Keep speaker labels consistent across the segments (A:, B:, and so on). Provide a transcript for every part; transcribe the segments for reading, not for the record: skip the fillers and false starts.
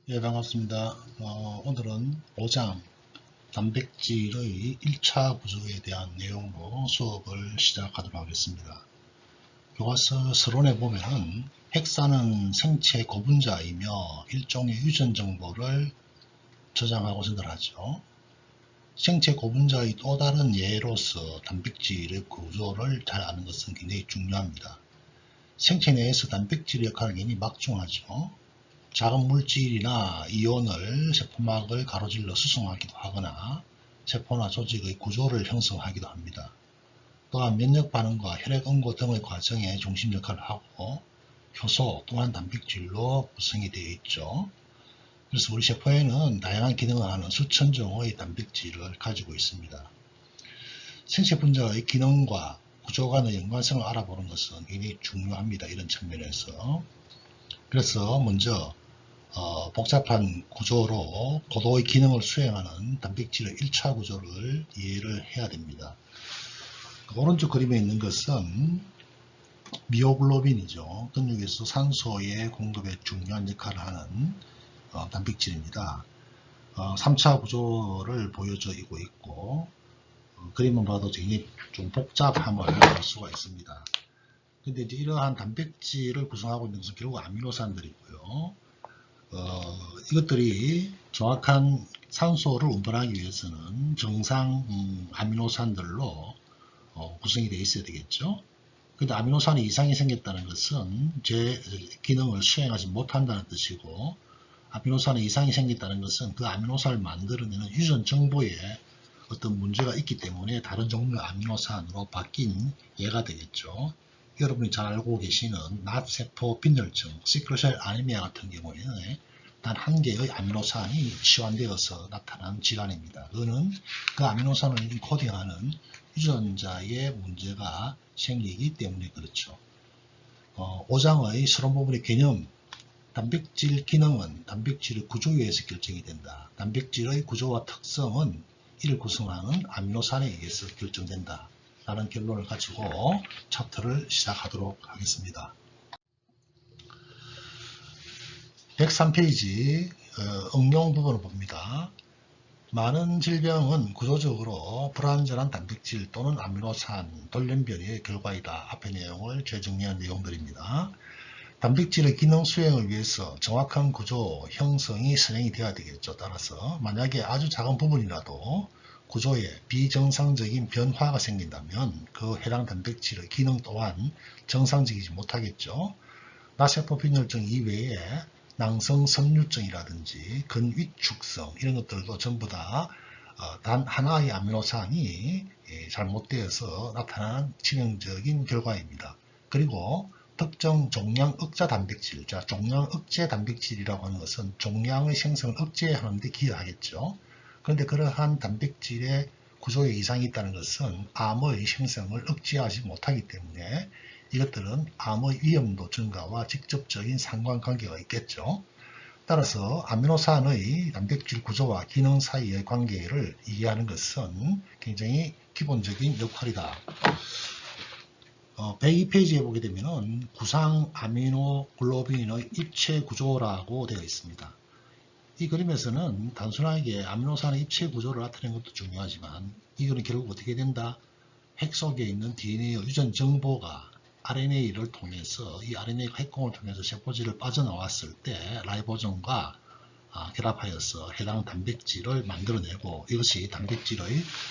A: 예, 반갑습니다. 오늘은 5장 단백질의 1차 구조에 대한 내용으로 수업을 시작하도록 하겠습니다. 교과서 서론에 보면은 핵산은 생체 고분자이며 일종의 유전 정보를 저장하고 전달하죠. 생체 고분자의 또 다른 예로서 단백질의 구조를 잘 아는 것은 굉장히 중요합니다. 생체 내에서 단백질의 역할은 굉장히 막중하죠. 작은 물질이나 이온을 세포막을 가로질러 수송하기도 하거나 세포나 조직의 구조를 형성하기도 합니다. 또한 면역 반응과 혈액 응고 등의 과정에 중심 역할을 하고 효소 또한 단백질로 구성이 되어 있죠. 그래서 우리 세포에는 다양한 기능을 하는 수천 종의 단백질을 가지고 있습니다. 생체 분자의 기능과 구조 간의 연관성을 알아보는 것은 굉장히 중요합니다. 이런 측면에서. 그래서 먼저 복잡한 구조로 고도의 기능을 수행하는 단백질의 1차 구조를 이해를 해야 됩니다. 오른쪽 그림에 있는 것은 미오글로빈이죠. 근육에서 산소의 공급에 중요한 역할을 하는 단백질입니다. 3차 구조를 보여주고 있고 그림만 봐도 굉장히 좀 복잡함을 알 수가 있습니다. 근데 이제 이러한 단백질을 구성하고 있는 것은 결국 아미노산들이고요. 이것들이 정확한 산소를 운반하기 위해서는 정상 아미노산들로 구성이 되어 있어야 되겠죠. 근데 아미노산에 이상이 생겼다는 것은 제 기능을 수행하지 못한다는 뜻이고, 아미노산에 이상이 생겼다는 것은 그 아미노산을 만들어내는 유전 정보에 어떤 문제가 있기 때문에 다른 종류의 아미노산으로 바뀐 예가 되겠죠. 여러분이 잘 알고 계시는 낫세포 빈혈증, 시클셀 아니미아 같은 경우에는 단 한 개의 아미노산이 치환되어서 나타난 질환입니다. 그거는 그 아미노산을 코딩하는 유전자의 문제가 생기기 때문에 그렇죠. 5장의 서론 부분의 개념, 단백질 기능은 단백질의 구조에 의해서 결정이 된다. 단백질의 구조와 특성은 이를 구성하는 아미노산에 의해서 결정된다. 라는 결론을 가지고 챕터를 시작하도록 하겠습니다. 103페이지 응용 부분을 봅니다. 많은 질병은 구조적으로 불완전한 단백질 또는 아미노산 돌연변이의 결과이다. 앞의 내용을 재정리한 내용들입니다. 단백질의 기능 수행을 위해서 정확한 구조 형성이 선행이 되어야 되겠죠. 따라서 만약에 아주 작은 부분이라도 구조에 비정상적인 변화가 생긴다면 그 해당 단백질의 기능 또한 정상적이지 못하겠죠. 낫세포 빈혈증 이외에 낭성 섬유증이라든지 근위축성 이런 것들도 전부 다 단 하나의 아미노산이 잘못되어서 나타난 치명적인 결과입니다. 그리고 특정 종양 억자 단백질, 자 종양 억제 단백질이라고 하는 것은 종양의 생성을 억제하는 데 기여하겠죠. 그런데 그러한 단백질의 구조에 이상이 있다는 것은 암의 생성을 억제하지 못하기 때문에 이것들은 암의 위험도 증가와 직접적인 상관관계가 있겠죠. 따라서 아미노산의 단백질 구조와 기능 사이의 관계를 이해하는 것은 굉장히 기본적인 역할이다. 102페이지에 보게 되면 구상 아미노글로빈의 입체 구조라고 되어 있습니다. 이 그림에서는 단순하게 아미노산의 입체 구조를 나타내는 것도 중요하지만 이거는 결국 어떻게 된다? 핵 속에 있는 DNA의 유전 정보가 RNA를 통해서 이 RNA 핵공을 통해서 세포질을 빠져나왔을 때 라이보솜과 결합하여서 해당 단백질을 만들어내고 이것이 단백질의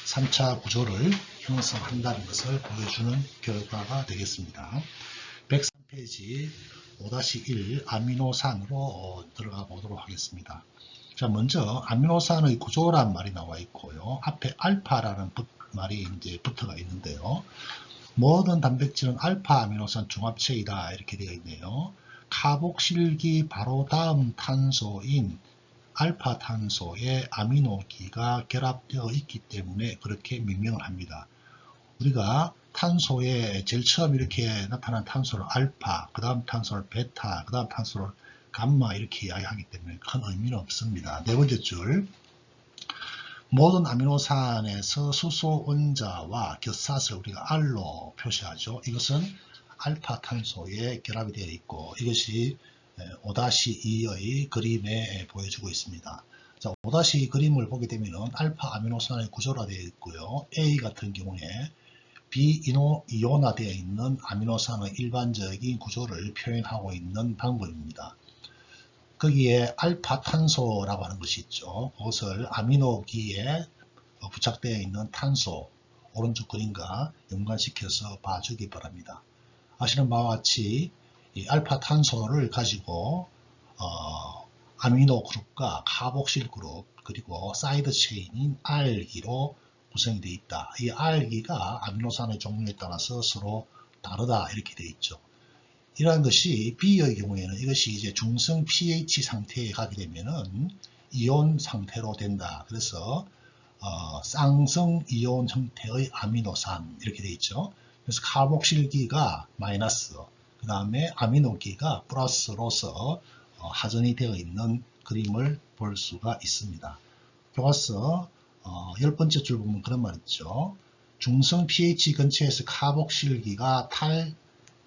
A: 3차 구조를 형성한다는 것을 보여주는 결과가 되겠습니다. 103페이지 5-1 아미노산으로 들어가 보도록 하겠습니다. 자, 먼저 아미노산의 구조란 말이 나와 있고요. 앞에 알파라는 말이 이제 붙어가 있는데요. 모든 단백질은 알파 아미노산 중합체이다 이렇게 되어 있네요. 카복실기 바로 다음 탄소인 알파 탄소에 아미노기가 결합되어 있기 때문에 그렇게命名을 합니다. 우리가 탄소에 제일 처음 이렇게 나타난 탄소를 알파, 그 다음 탄소를 베타, 그 다음 탄소를 감마 이렇게 이야기하기 때문에 큰 의미는 없습니다. 네 번째 줄, 모든 아미노산에서 수소 원자와 겹사슬 우리가 R로 표시하죠. 이것은 알파 탄소에 결합이 되어 있고 이것이 5-2의 그림에 보여주고 있습니다. 자, 5-2 그림을 보게 되면 알파 아미노산의 구조가 되어 있고요. A 같은 경우에 비이온화되어 있는 아미노산의 일반적인 구조를 표현하고 있는 방법입니다. 거기에 알파 탄소라고 하는 것이 있죠. 그것을 아미노기에 부착되어 있는 탄소, 오른쪽 그림과 연관시켜서 봐주기 바랍니다. 아시는 바와 같이 이 알파 탄소를 가지고 아미노 그룹과 카복실 그룹 그리고 사이드 체인인 R기로 구성이 되어 있다. 이 R기가 아미노산의 종류에 따라서 서로 다르다 이렇게 되어 있죠. 이러한 것이 B의 경우에는 이것이 이제 중성 pH 상태에 가게 되면은 이온 상태로 된다. 그래서 쌍성 이온 형태의 아미노산 이렇게 되어 있죠. 그래서 카복실기가 마이너스, 그 다음에 아미노기가 플러스로서 하전이 되어 있는 그림을 볼 수가 있습니다. 교과서 10번째 줄 보면 그런 말 있죠. 중성 pH 근처에서 카복실기가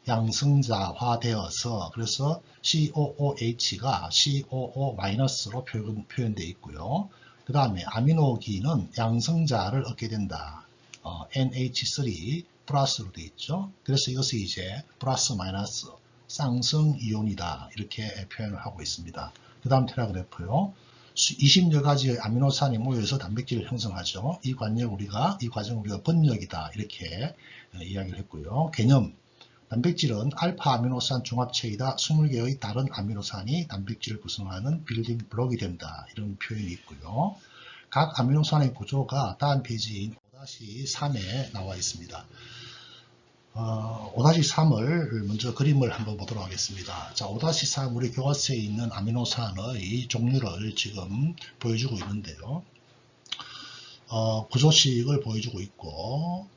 A: 탈양성자화 되어서 그래서 COOH가 COO-로 표현되어 있고요. 그 다음에 아미노기는 양성자를 얻게 된다. NH3 플러스로 되어 있죠. 그래서 이것이 이제 플러스 마이너스 쌍성 이온이다 이렇게 표현을 하고 있습니다. 그 다음 테라그래프요. 20여 가지의 아미노산이 모여서 단백질을 형성하죠. 이 과정을 우리가 번역이다 이렇게 이야기를 했고요. 개념. 단백질은 알파 아미노산 종합체이다. 20개의 다른 아미노산이 단백질을 구성하는 빌딩 블록이 된다. 이런 표현이 있고요. 각 아미노산의 구조가 다음 페이지인 5-3에 나와 있습니다. 5-3을 먼저 그림을 한번 보도록 하겠습니다. 자, 5-3 우리 교과서에 있는 아미노산의 종류를 지금 보여주고 있는데요. 구조식을 보여주고 있고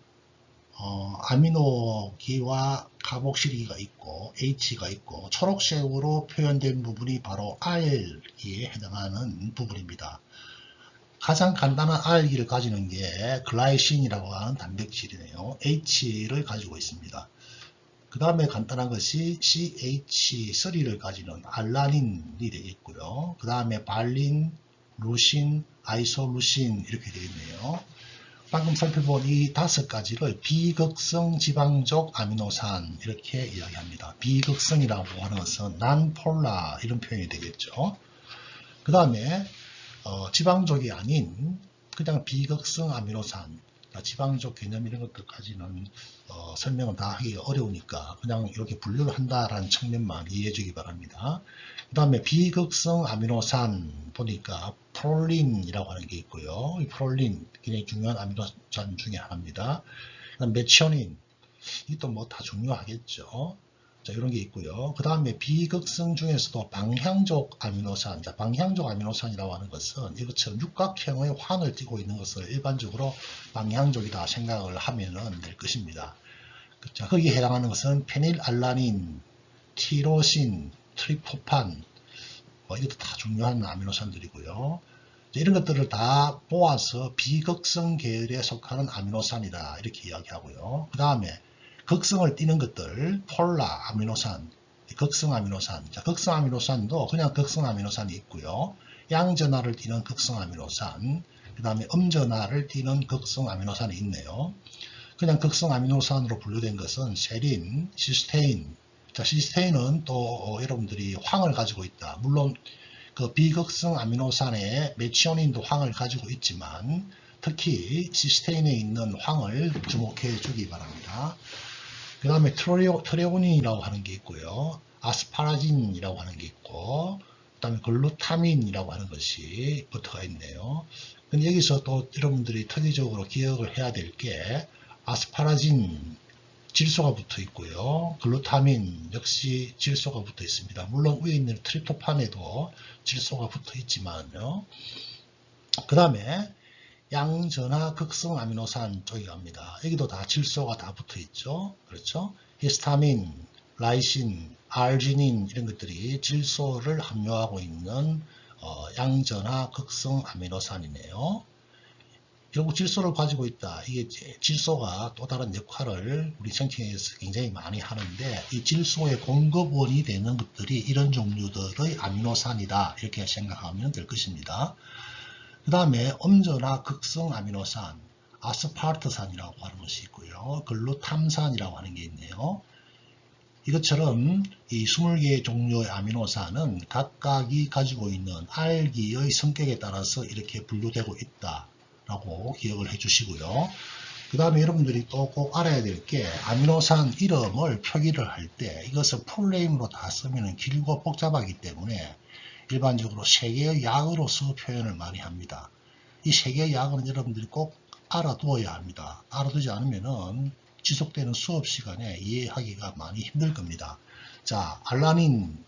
A: 아미노기와 카복실기가 있고 H가 있고 초록색으로 표현된 부분이 바로 R기에 해당하는 부분입니다. 가장 간단한 R기를 가지는 게 글라이신이라고 하는 단백질이네요. H를 가지고 있습니다. 그 다음에 간단한 것이 CH3를 가지는 알라닌이 되겠고요. 그 다음에 발린, 루신, 아이소루신 이렇게 되겠네요. 방금 살펴본 이 5가지를 비극성 지방족 아미노산 이렇게 이야기합니다. 비극성이라고 하는 것은 난폴라 이런 표현이 되겠죠. 그 다음에 지방족이 아닌 그냥 비극성 아미노산, 지방족 개념 이런 것들까지는 설명은 다 하기가 어려우니까 그냥 이렇게 분류를 한다라는 측면만 이해해 주기 바랍니다. 그 다음에 비극성 아미노산 보니까 프롤린이라고 하는 게 있고요. 이 프롤린 굉장히 중요한 아미노산 중에 하나입니다. 그 다음 메치오닌 이것도 뭐 다 중요하겠죠. 자, 이런 게 있고요. 그 다음에 비극성 중에서도 방향족 아미노산. 자, 방향족 아미노산이라고 하는 것은 이것처럼 육각형의 환을 띠고 있는 것을 일반적으로 방향족이다 생각을 하면 될 것입니다. 자, 거기에 해당하는 것은 페닐알라닌, 티로신, 트리포판, 이것도 다 중요한 아미노산들이고요. 이런 것들을 다 모아서 비극성 계열에 속하는 아미노산이다 이렇게 이야기하고요. 그 다음에 극성을 띠는 것들, 폴라 아미노산, 극성 아미노산. 자, 극성 아미노산도 그냥 극성 아미노산이 있고요. 양전하를 띠는 극성 아미노산, 그 다음에 음전하를 띠는 극성 아미노산이 있네요. 그냥 극성 아미노산으로 분류된 것은 세린, 시스테인. 자, 시스테인은 또 여러분들이 황을 가지고 있다. 물론 그 비극성 아미노산에 메치오닌도 황을 가지고 있지만 특히 시스테인에 있는 황을 주목해 주기 바랍니다. 그 다음에 트레오닌이라고 하는 게 있고요. 아스파라진이라고 하는 게 있고, 그 다음에 글루타민이라고 하는 것이 붙어가 있네요. 근데 여기서 또 여러분들이 특이적으로 기억을 해야 될 게 아스파라진 질소가 붙어 있고요. 글루타민 역시 질소가 붙어 있습니다. 물론 위에 있는 트립토판에도 질소가 붙어 있지만요. 그 다음에 양전하 극성 아미노산 쪽에 갑니다. 여기도 다 질소가 다 붙어 있죠. 그렇죠? 히스타민, 라이신, 알지닌 이런 것들이 질소를 함유하고 있는 양전하 극성 아미노산이네요. 결국 질소를 가지고 있다. 이게 질소가 또 다른 역할을 우리 생체에서 굉장히 많이 하는데 이 질소의 공급원이 되는 것들이 이런 종류들의 아미노산이다. 이렇게 생각하면 될 것입니다. 그 다음에 엄저나 극성 아미노산, 아스파르트산이라고 하는 것이 있고요. 글루탐산이라고 하는 게 있네요. 이것처럼 이 20개의 종류의 아미노산은 각각이 가지고 있는 알기의 성격에 따라서 이렇게 분류되고 있다라고 기억을 해 주시고요. 그 다음에 여러분들이 또 꼭 알아야 될 게 아미노산 이름을 표기를 할 때 이것을 풀네임으로 다 쓰면 길고 복잡하기 때문에 일반적으로 3개의 약으로서 표현을 많이 합니다. 이 3개의 약은 여러분들이 꼭 알아두어야 합니다. 알아두지 않으면은 지속되는 수업 시간에 이해하기가 많이 힘들 겁니다. 자, 알라닌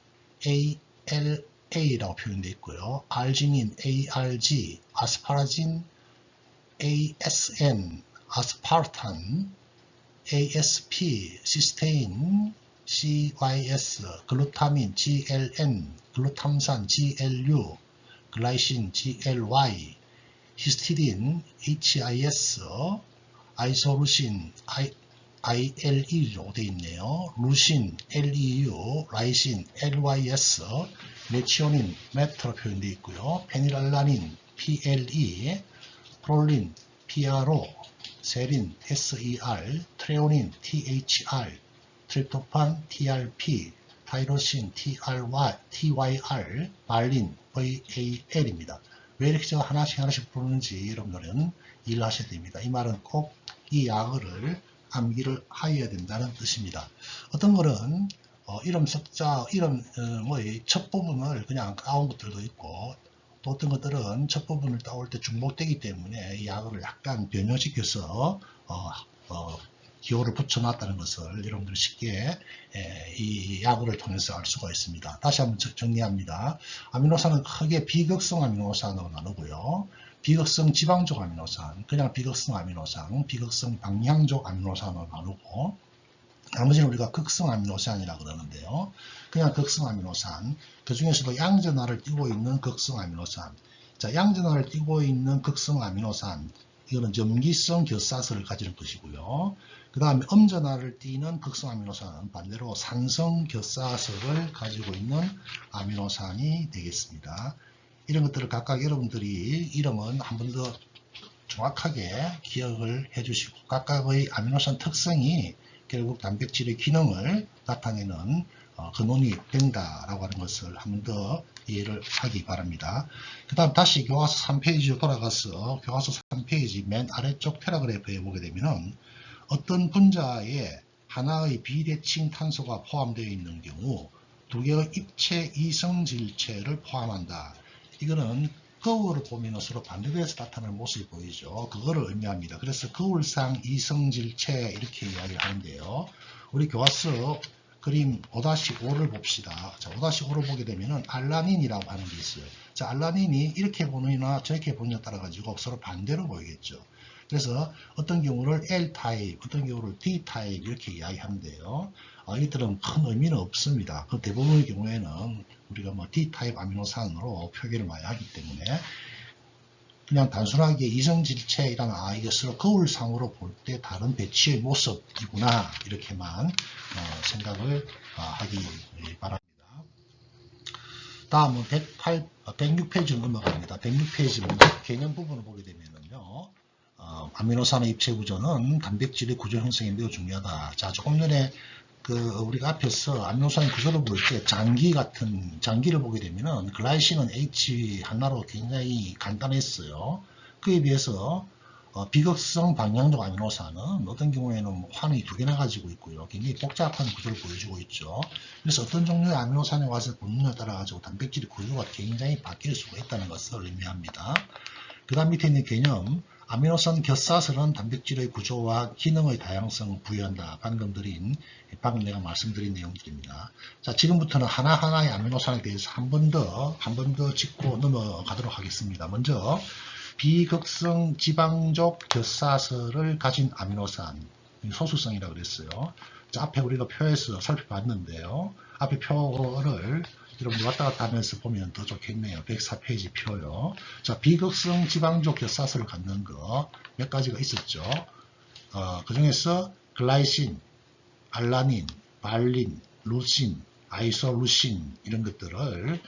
A: ALA라고 표현되어 있고요. 알지닌 ARG, 아스파라진 ASN, 아스파르탄 ASP, 시스테인 CYS, 글루타민 GLN, 글루탐산 GLU, 글라이신 GLY, 히스티딘 HIS, 아이소루신 ILE로 되어 있네요. 루신 LEU, 라이신 LYS, 메치오닌 메트로 표현되어 있고요. 페닐알라닌 PLE, 프롤린 PRO, 세린 SER, 트레오닌 THR, 트립토판 TRP, 타이로신 TYR, 말린 VAL입니다. 왜 이렇게 제가 하나씩 부르는지 여러분들은 이해를 하셔야 됩니다. 이 말은 꼭 이 약어를 암기를 하여야 된다는 뜻입니다. 어떤 거는 이름 석자, 이름의 첫 부분을 그냥 따온 것들도 있고 또 어떤 것들은 첫 부분을 따올 때 중복되기 때문에 이 약어를 약간 변형시켜서 기호를 붙여놨다는 것을 여러분들이 쉽게 이 약어를 통해서 알 수가 있습니다. 다시 한번 정리합니다. 아미노산은 크게 비극성 아미노산으로 나누고요. 비극성 지방족 아미노산, 그냥 비극성 아미노산, 비극성 방향족 아미노산으로 나누고 나머지는 우리가 극성 아미노산이라고 그러는데요. 그냥 극성 아미노산, 그 중에서도 양전하를 띠고 있는 극성 아미노산. 자, 양전하를 띠고 있는 극성 아미노산, 이거는 염기성 결사슬을 가지는 것이고요. 그 다음에 음전하를 띠는 극성 아미노산은 반대로 산성 결사슬을 가지고 있는 아미노산이 되겠습니다. 이런 것들을 각각 여러분들이 이름은 한 번 더 정확하게 기억을 해주시고 각각의 아미노산 특성이 결국 단백질의 기능을 나타내는 근원이 된다라고 하는 것을 한 번 더 이해를 하기 바랍니다. 그 다음 다시 교과서 3페이지로 돌아가서 교과서 3페이지 맨 아래쪽 패러그래프에 보게 되면 어떤 분자에 하나의 비대칭 탄소가 포함되어 있는 경우 두 개의 입체 이성질체를 포함한다. 이거는 거울을 보면 서로 반대돼서 나타나는 모습이 보이죠. 그거를 의미합니다. 그래서 거울상 이성질체 이렇게 이야기를 하는데요. 우리 교과서 그림 5-5를 봅시다. 자, 5-5를 보게 되면은 알라닌이라고 하는 게 있어요. 자, 알라닌이 이렇게 보느냐 저렇게 보느냐에 따라 가지고 서로 반대로 보이겠죠. 그래서 어떤 경우를 L 타입, 어떤 경우를 D 타입 이렇게 이야기하는데요. 이들은 큰 의미는 없습니다. 그 대부분의 경우에는 우리가 뭐 D 타입 아미노산으로 표기를 많이 하기 때문에 그냥 단순하게 이성질체이란 이것을 거울상으로 볼 때 다른 배치의 모습이구나 이렇게만 생각을 하기 바랍니다. 다음은 106페이지로 넘어갑니다. 106페이지 먼저 개념 부분을 보게 되면은요. 아미노산의 입체 구조는 단백질의 구조 형성이 매우 중요하다. 자, 조금 전에 우리가 앞에서 아미노산의 구조를 볼 때 장기를 보게 되면은 글라이신은 H 하나로 굉장히 간단했어요. 그에 비해서 비극성 방향족 아미노산은 어떤 경우에는 환이 2개나 가지고 있고요. 굉장히 복잡한 구조를 보여주고 있죠. 그래서 어떤 종류의 아미노산에 와서 본느냐에 따라 가지고 단백질의 구조가 굉장히 바뀔 수가 있다는 것을 의미합니다. 그 다음 밑에 있는 개념, 아미노산 결사슬은 단백질의 구조와 기능의 다양성을 부여한다. 방금 내가 말씀드린 내용들입니다. 자, 지금부터는 하나하나의 아미노산에 대해서 한 번 더 짚고 넘어가도록 하겠습니다. 먼저 비극성 지방족 결사슬을 가진 아미노산, 소수성이라고 그랬어요. 자, 앞에 우리가 표에서 살펴봤는데요. 앞에 표를 여러분들 왔다 갔다 하면서 보면 더 좋겠네요. 104페이지 표요. 자, 비극성 지방족 결사서를 갖는 거 몇 가지가 있었죠. 그 중에서 글라이신, 알라닌, 발린, 루신, 아이소루신 이런 것들을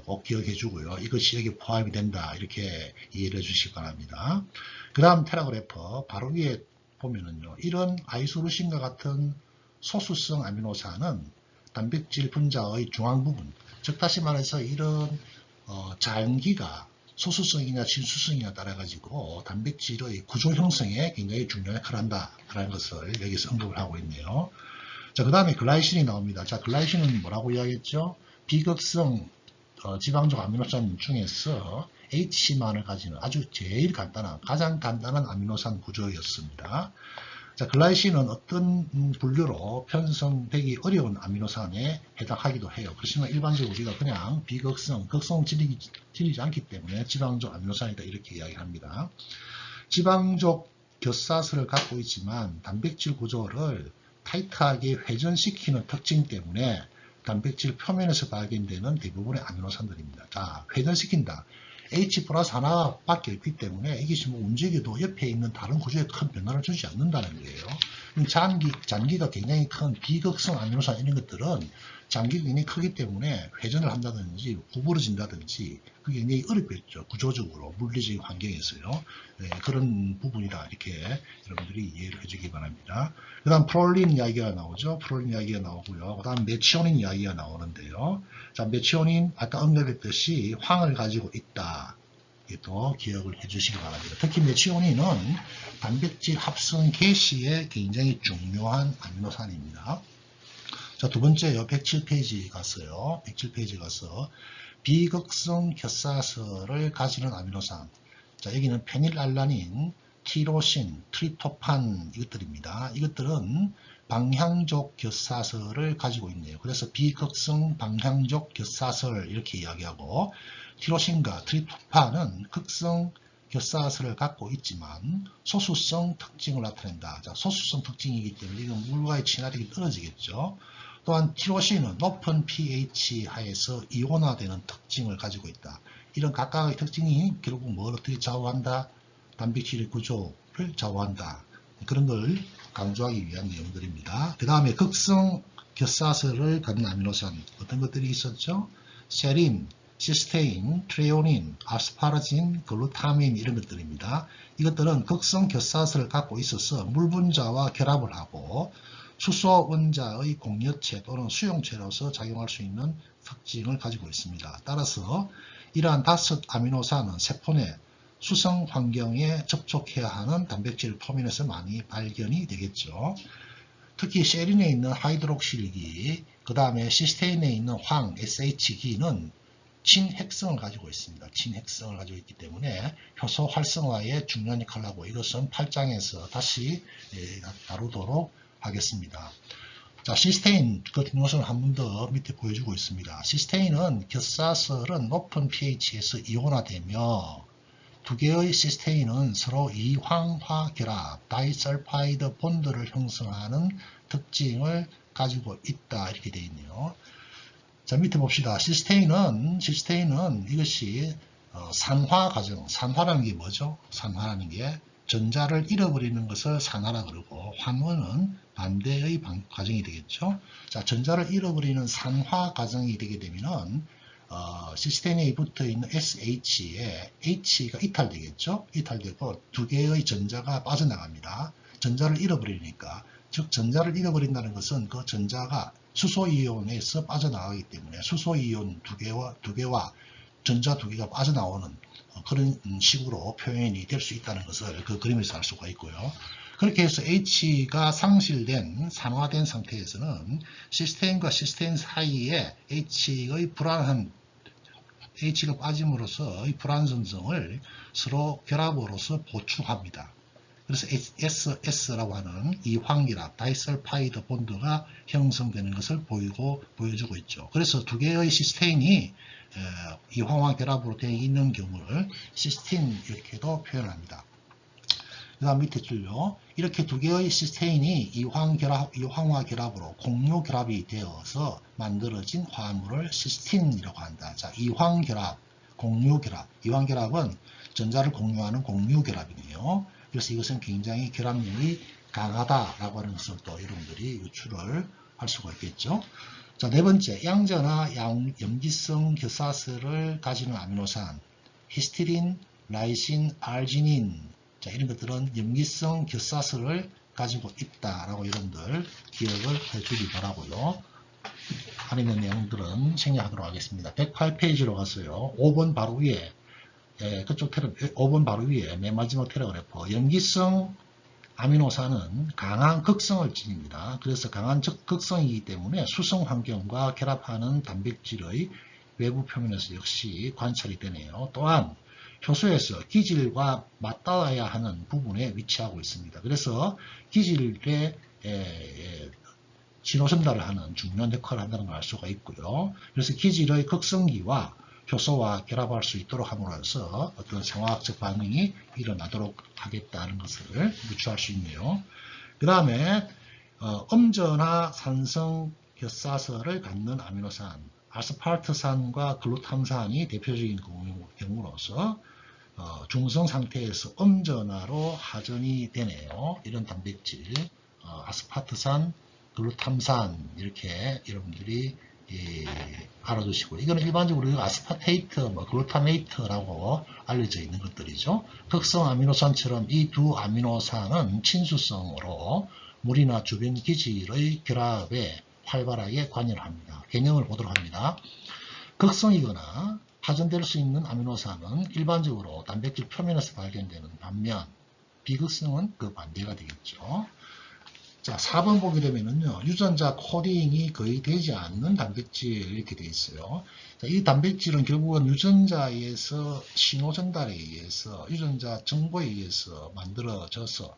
A: 꼭 기억해 주고요. 이것이 여기 포함이 된다. 이렇게 이해를 해 주시기 바랍니다. 그 다음 테라그래퍼 바로 위에 보면은요. 이런 아이소루신과 같은 소수성 아미노산은 단백질 분자의 중앙 부분, 즉 다시 말해서 이런 장기가 소수성이냐 친수성이냐 따라 가지고 단백질의 구조 형성에 굉장히 중요한 역할을 한다라는 것을 여기서 언급을 하고 있네요. 자, 그 다음에 글라이신이 나옵니다. 자, 글라이신은 뭐라고 이야기했죠? 비극성 지방족 아미노산 중에서 H만을 가지는 아주 제일 간단한, 가장 간단한 아미노산 구조였습니다. 자, 글라이신은 어떤 분류로 편성되기 어려운 아미노산에 해당하기도 해요. 그렇지만 일반적으로 우리가 그냥 비극성, 극성 질리지 않기 때문에 지방족 아미노산이다 이렇게 이야기합니다. 지방족 결사슬을 갖고 있지만 단백질 구조를 타이트하게 회전시키는 특징 때문에 단백질 표면에서 발견되는 대부분의 아미노산들입니다. 자, 회전시킨다. H 플러스 하나밖에 없기 때문에 이것이 뭐 움직여도 옆에 있는 다른 구조에 큰 변화를 주지 않는다는 거예요. 장기가 굉장히 큰 비극성 아미노산 이런 것들은 장기가 굉장히 크기 때문에 회전을 한다든지 구부러진다든지 그게 굉장히 어렵겠죠. 구조적으로 물리적인 환경에서요. 네, 그런 부분이다 이렇게 여러분들이 이해를 해주기 바랍니다. 그 다음 프롤린 이야기가 나오죠. 프롤린 이야기가 나오고요. 그 다음 메치오닌 이야기가 나오는데요. 자, 메치오닌 아까 언급했듯이 황을 가지고 있다. 또 기억을 해주시기 바랍니다. 특히 메치오닌은 단백질 합성 개시에 굉장히 중요한 아미노산입니다. 자, 두 번째요. 107페이지 갔어요. 107페이지 가서 비극성 결사서를 가지는 아미노산. 자, 여기는 페닐알라닌, 티로신, 트리토판 이것들입니다. 이것들은 방향족 결사서를 가지고 있네요. 그래서 비극성 방향족 결사서를 이렇게 이야기하고 티로신과 트리토판은 극성 결사서를 갖고 있지만 소수성 특징을 나타낸다. 자, 소수성 특징이기 때문에 이건 물과의 친화력이 떨어지겠죠. 또한 티로신은 높은 pH 하에서 이온화되는 특징을 가지고 있다. 이런 각각의 특징이 결국 뭘 어떻게 좌우한다? 단백질의 구조를 좌우한다. 그런 걸 강조하기 위한 내용들입니다. 그 다음에 극성 결사서를 갖는 아미노산 어떤 것들이 있었죠? 세린, 시스테인, 트레오닌, 아스파라진, 글루타민 이런 것들입니다. 이것들은 극성 결사서를 갖고 있어서 물분자와 결합을 하고 수소 원자의 공여체 또는 수용체로서 작용할 수 있는 특징을 가지고 있습니다. 따라서 이러한 5 아미노산은 세포 내 수성 환경에 접촉해야 하는 단백질 표면에서 많이 발견이 되겠죠. 특히 세린에 있는 하이드록실기, 그 다음에 시스테인에 있는 황, SH기는 친핵성을 가지고 있습니다. 친핵성을 가지고 있기 때문에 효소 활성화에 중요한 역할을 하고 이것은 8장에서 다시 다루도록 하겠습니다. 자, 시스테인 그 중요성을 한 번 더 밑에 보여주고 있습니다. 시스테인은 결사설은 높은 pH에서 이온화되며 두 개의 시스테인은 서로 이황화 결합, 다이설파이드 본드를 형성하는 특징을 가지고 있다 이렇게 되어 있네요. 자, 밑에 봅시다. 시스테인은 이것이 산화 과정, 산화라는 게 뭐죠? 산화라는 게 전자를 잃어버리는 것을 산화라 그러고 환원은 반대의 과정이 되겠죠. 자, 전자를 잃어버리는 산화 과정이 되게 되면은 시스테인에 붙어 있는 SH에 H가 이탈되겠죠. 이탈되고 두 개의 전자가 빠져나갑니다. 전자를 잃어버리니까. 즉 전자를 잃어버린다는 것은 그 전자가 수소이온에서 빠져나가기 때문에 수소이온 두 개와 전자 두 개가 빠져나오는 그런 식으로 표현이 될 수 있다는 것을 그 그림에서 알 수가 있고요. 그렇게 해서 H가 상실된, 산화된 상태에서는 시스테인과 시스테인 사이에 H가 빠짐으로써 이 불안정성을 서로 결합으로서 보충합니다. 그래서 SS라고 하는 이 황결합, 다이설파이드 본드가 형성되는 것을 보여주고 있죠. 그래서 두 개의 시스테인이 이황화 결합으로 되어 있는 경우를 시스틴 이렇게도 표현합니다. 그 다음 밑에 줄요. 이렇게 두 개의 시스테인이 이황화 결합으로 공유 결합이 되어서 만들어진 화합물을 시스틴이라고 한다. 자, 이황 결합, 공유 결합. 이황 결합은 전자를 공유하는 공유 결합이네요. 그래서 이것은 굉장히 결합력이 강하다라고 하는 것을 또 여러분들이 유출을 할 수가 있겠죠. 자, 네 번째, 양전화 염기성 결사슬을 가지는 아미노산, 히스티딘, 라이신, 아르지닌, 자, 이런 것들은 염기성 결사슬을 가지고 있다라고 여러분들 기억을 해주기 바라고요. 안에 있는 내용들은 생략하도록 하겠습니다. 108페이지로 가서요. 5번 바로 위에, 그쪽 5번 바로 위에 맨 마지막 테레그래프, 염기성 아미노산은 강한 극성을 지닙니다. 그래서 강한 극성이기 때문에 수성 환경과 결합하는 단백질의 외부 표면에서 역시 관찰이 되네요. 또한 효소에서 기질과 맞닿아야 하는 부분에 위치하고 있습니다. 그래서 기질에 신호 전달을 하는 중요한 역할을 한다는 걸 알 수가 있고요. 그래서 기질의 극성기와 효소와 결합할 수 있도록 함으로써 어떤 생화학적 반응이 일어나도록 하겠다는 것을 유추할 수 있네요. 그 다음에 음전화 산성 결사설을 갖는 아미노산, 아스파르트산과 글루탐산이 대표적인 경우로서 중성 상태에서 음전화로 하전이 되네요. 이런 단백질, 아스파르트산, 글루탐산 이렇게 여러분들이 알아두시고, 이거는 일반적으로 아스파테이트, 글루타메이트라고 알려져 있는 것들이죠. 극성 아미노산처럼 이 두 아미노산은 친수성으로 물이나 주변 기질의 결합에 활발하게 관여를 합니다. 개념을 보도록 합니다. 극성이거나 파전될 수 있는 아미노산은 일반적으로 단백질 표면에서 발견되는 반면 비극성은 그 반대가 되겠죠. 자, 4번 보게 되면은요, 유전자 코딩이 거의 되지 않는 단백질 이렇게 되어 있어요. 자, 이 단백질은 결국은 유전자에서 신호 전달에 의해서, 유전자 정보에 의해서 만들어져서,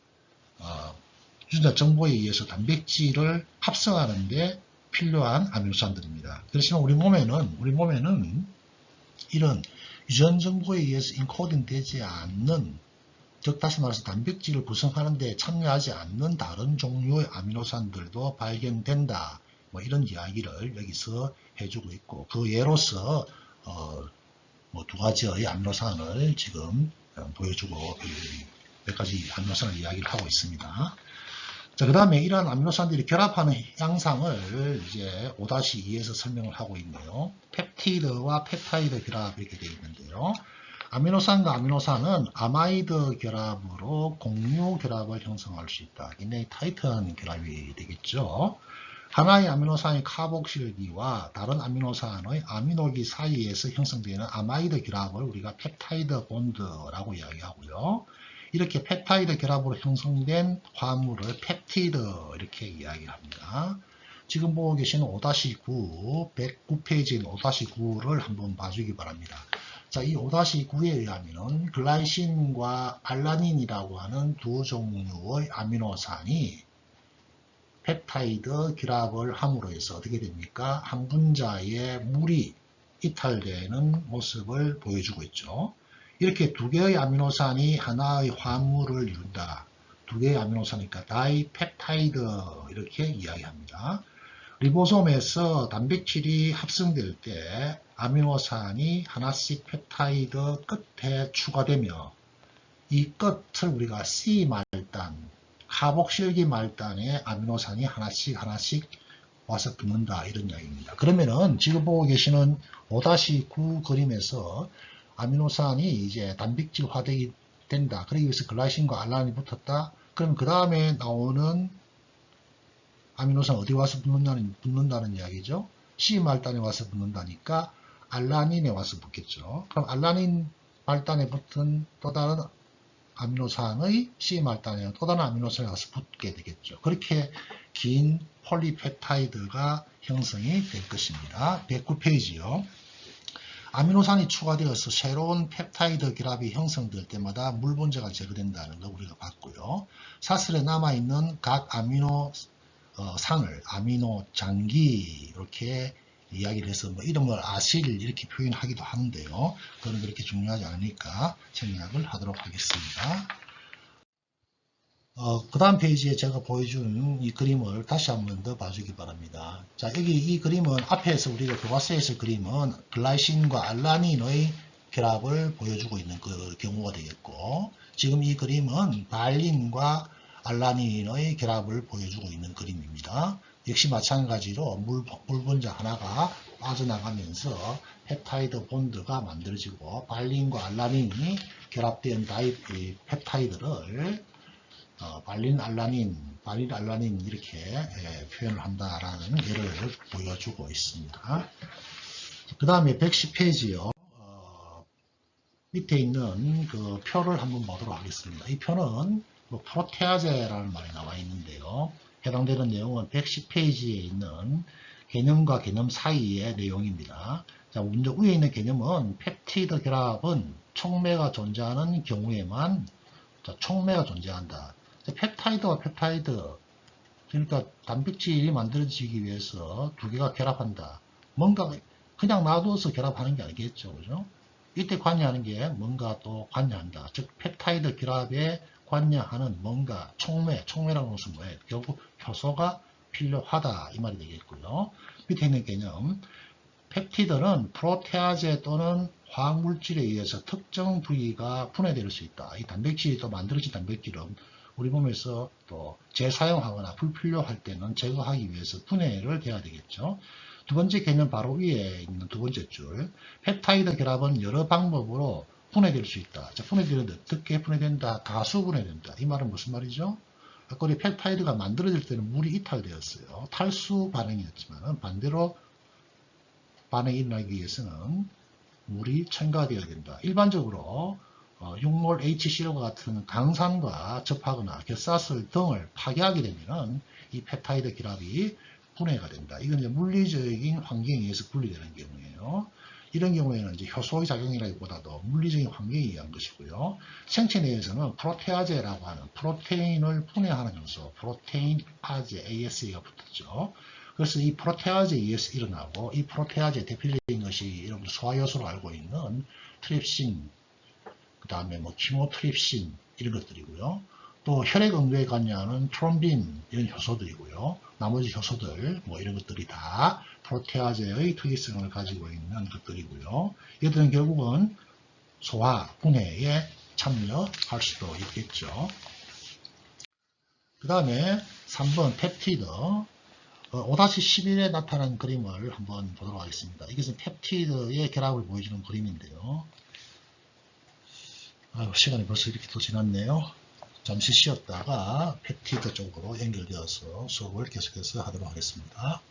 A: 유전자 정보에 의해서 단백질을 합성하는데 필요한 아미노산들입니다. 그렇지만 우리 몸에는 이런 유전 정보에 의해서 인코딩 되지 않는, 즉 다시 말해서 단백질을 구성하는 데 참여하지 않는 다른 종류의 아미노산들도 발견된다. 뭐 이런 이야기를 여기서 해주고 있고, 그 예로서 두 가지의 아미노산을 지금 보여주고 몇 가지 아미노산을 이야기를 하고 있습니다. 자, 그 다음에 이러한 아미노산들이 결합하는 양상을 이제 5-2에서 설명을 하고 있네요. 펩티드와 펩타이드 결합 이렇게 되어 있는데요. 아미노산과 아미노산은 아마이드 결합으로 공유 결합을 형성할 수 있다. 굉장히 타이트한 결합이 되겠죠. 하나의 아미노산의 카복실기와 다른 아미노산의 아미노기 사이에서 형성되는 아마이드 결합을 우리가 펩타이드 본드라고 이야기하고요. 이렇게 펩타이드 결합으로 형성된 화합물을 펩티드 이렇게 이야기합니다. 지금 보고 계시는 5-9, 109페이지인 5-9를 한번 봐주기 바랍니다. 자, 이 5-9에 의하면 글라이신과 알라닌이라고 하는 두 종류의 아미노산이 펩타이드 결합을 함으로 해서 어떻게 됩니까? 한 분자의 물이 이탈되는 모습을 보여주고 있죠. 이렇게 두 개의 아미노산이 하나의 화합물을 이룬다. 두 개의 아미노산이니까 다이펩타이드 이렇게 이야기합니다. 리보솜에서 단백질이 합성될 때 아미노산이 하나씩 펩타이드 끝에 추가되며 이 끝을 우리가 C말단, 카복실기 말단에 아미노산이 하나씩 와서 붙는다 이런 이야기입니다. 그러면은 지금 보고 계시는 5-9 그림에서 아미노산이 이제 단백질화되게 된다. 그러기 위해서 글라이신과 알라닌이 붙었다. 그럼 그 다음에 나오는 아미노산 어디 와서 붙는다는 이야기죠. C 말단에 와서 붙는다니까 알라닌에 와서 붙겠죠. 그럼 알라닌 말단에 붙은 또 다른 아미노산의 C 말단에 또 다른 아미노산에 와서 붙게 되겠죠. 그렇게 긴 폴리펩타이드가 형성이 될 것입니다. 109페이지요. 아미노산이 추가되어서 새로운 펩타이드 결합이 형성될 때마다 물 분자가 제거된다는 거 우리가 봤고요. 사슬에 남아있는 각 아미노산을 아미노 장기 이렇게 이야기를 해서 뭐 이름을 아실 이렇게 표현하기도 하는데요. 그건 그렇게 중요하지 않으니까 생략을 하도록 하겠습니다. 그 다음 페이지에 제가 보여주는 이 그림을 다시 한번 더 봐주기 바랍니다. 자, 여기 이 그림은 앞에서 우리가 교과서에서 그림은 글라이신과 알라닌의 결합을 보여주고 있는 그 경우가 되겠고, 지금 이 그림은 발린과 알라닌의 결합을 보여주고 있는 그림입니다. 역시 마찬가지로 물 분자 하나가 빠져나가면서 펩타이드 본드가 만들어지고, 발린과 알라닌이 결합된 펩타이드를 발린 알라닌 이렇게 표현을 한다라는 예를 보여주고 있습니다. 그 다음에 110페이지요. 밑에 있는 그 표를 한번 보도록 하겠습니다. 이 표는 뭐 프로테아제라는 말이 나와 있는데요. 해당되는 내용은 110페이지에 있는 개념과 개념 사이의 내용입니다. 자, 먼저 위에 있는 개념은 펩티드 결합은 촉매가 존재하는 경우에만 촉매가 존재한다. 펩타이드와 펩타이드, 그러니까 단백질이 만들어지기 위해서 두 개가 결합한다. 뭔가 그냥 놔둬서 결합하는 게 아니겠죠. 그죠? 이때 관여하는 게 뭔가 또 관여한다. 즉 펩타이드 결합에 관여하는 뭔가 촉매라는 것은 뭐예요? 결국 효소가 필요하다 이 말이 되겠고요. 밑에 있는 개념, 펩티드는 프로테아제 또는 화학물질에 의해서 특정 부위가 분해될 수 있다. 이 단백질이 또 만들어진 단백질은 우리 몸에서 또 재사용하거나 불필요할 때는 제거하기 위해서 분해를 돼야 되겠죠. 두 번째 개념 바로 위에 있는 두 번째 줄, 펩타이드 결합은 여러 방법으로 분해될 수 있다. 자, 분해되는데 어떻게 분해된다? 가수 분해된다. 이 말은 무슨 말이죠? 아까 우리 펩타이드가 만들어질 때는 물이 이탈되었어요. 탈수 반응이었지만 반대로 반응이 일어나기 위해서는 물이 첨가되어야 된다. 일반적으로 육몰 HCl과 같은 강산과 접하거나 결사슬 등을 파괴하게 되면 이 펩타이드 결합이 분해가 된다. 이건 이제 물리적인 환경에 의해서 분리되는 경우예요. 이런 경우에는 이제 효소의 작용이라기보다도 물리적인 환경에 의한 것이고요. 생체 내에서는 프로테아제라고 하는 프로테인을 분해하는 요소, 프로테인아제 ASA가 붙었죠. 그래서 이 프로테아제에 의해서 일어나고, 이 프로테아제 대표적인 것이 여러분 소화효소로 알고 있는 트립신, 그 다음에 뭐 키모트립신 이런 것들이고요. 또 혈액 응고에 관여하는 트롬빈 이런 효소들이고요. 나머지 효소들 뭐 이런 것들이 다 프로테아제의 특이성을 가지고 있는 것들이고요. 이들은 결국은 소화, 분해에 참여할 수도 있겠죠. 그 다음에 3번 펩티드 5-11에 나타난 그림을 한번 보도록 하겠습니다. 이것은 펩티드의 결합을 보여주는 그림인데요. 시간이 벌써 이렇게 또 지났네요. 잠시 쉬었다가 펩티드 쪽으로 연결되어서 수업을 계속해서 하도록 하겠습니다.